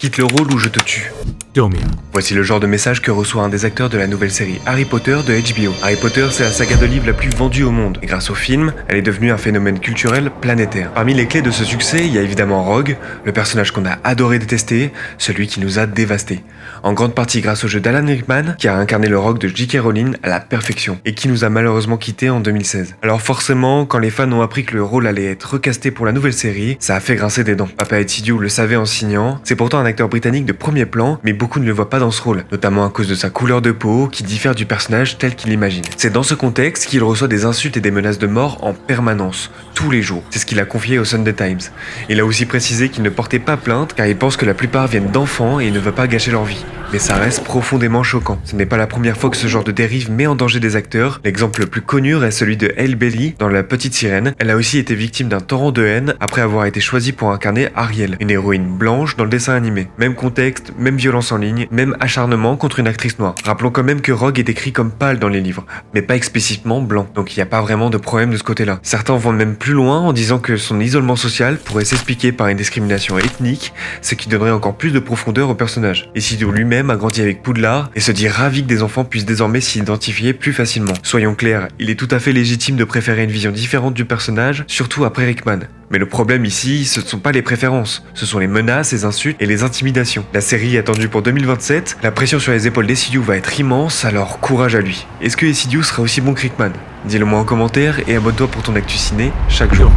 quitte le rôle ou je te tue. Domia. Voici le genre de message que reçoit un des acteurs de la nouvelle série Harry Potter de HBO. Harry Potter, c'est la saga de livres la plus vendue au monde, et grâce au film, elle est devenue un phénomène culturel planétaire. Parmi les clés de ce succès, il y a évidemment Rogue, le personnage qu'on a adoré détester, celui qui nous a dévastés. En grande partie grâce au jeu d'Alan Rickman, qui a incarné le Rogue de J.K. Rowling à la perfection, et qui nous a malheureusement quittés en 2016. Alors forcément, quand les fans ont appris que le rôle allait être recasté pour la nouvelle série, ça a fait grincer des dents. Papa Etsidiou le savait en signant, c'est pourtant un acteur britannique de premier plan, mais beaucoup ne le voient pas dans ce rôle, notamment à cause de sa couleur de peau qui diffère du personnage tel qu'il l'imagine. C'est dans ce contexte qu'il reçoit des insultes et des menaces de mort en permanence, tous les jours. C'est ce qu'il a confié au Sunday Times. Il a aussi précisé qu'il ne portait pas plainte car il pense que la plupart viennent d'enfants et il ne veut pas gâcher leur vie. Mais ça reste profondément choquant. Ce n'est pas la première fois que ce genre de dérive met en danger des acteurs. L'exemple le plus connu reste celui de Halle Bailey dans La Petite Sirène. Elle a aussi été victime d'un torrent de haine après avoir été choisie pour incarner Ariel, une héroïne blanche dans le dessin animé. Même contexte, même violence en ligne, même acharnement contre une actrice noire. Rappelons quand même que Rogue est décrit comme pâle dans les livres, mais pas explicitement blanc, donc il n'y a pas vraiment de problème de ce côté-là. Certains vont même plus loin en disant que son isolement social pourrait s'expliquer par une discrimination ethnique, ce qui donnerait encore plus de profondeur au personnage. Et Sidiou lui-même a grandi avec Poudlard et se dit ravi que des enfants puissent désormais s'identifier plus facilement. Soyons clairs, il est tout à fait légitime de préférer une vision différente du personnage, surtout après Rickman. Mais le problème ici, ce ne sont pas les préférences, ce sont les menaces, les insultes et les intimidations. La série est attendue pour 2027, la pression sur les épaules d'Etsidiou va être immense, alors courage à lui. Est-ce que Etsidiou sera aussi bon que Rickman? Dis-le moi en commentaire et abonne-toi pour ton actu ciné chaque jour.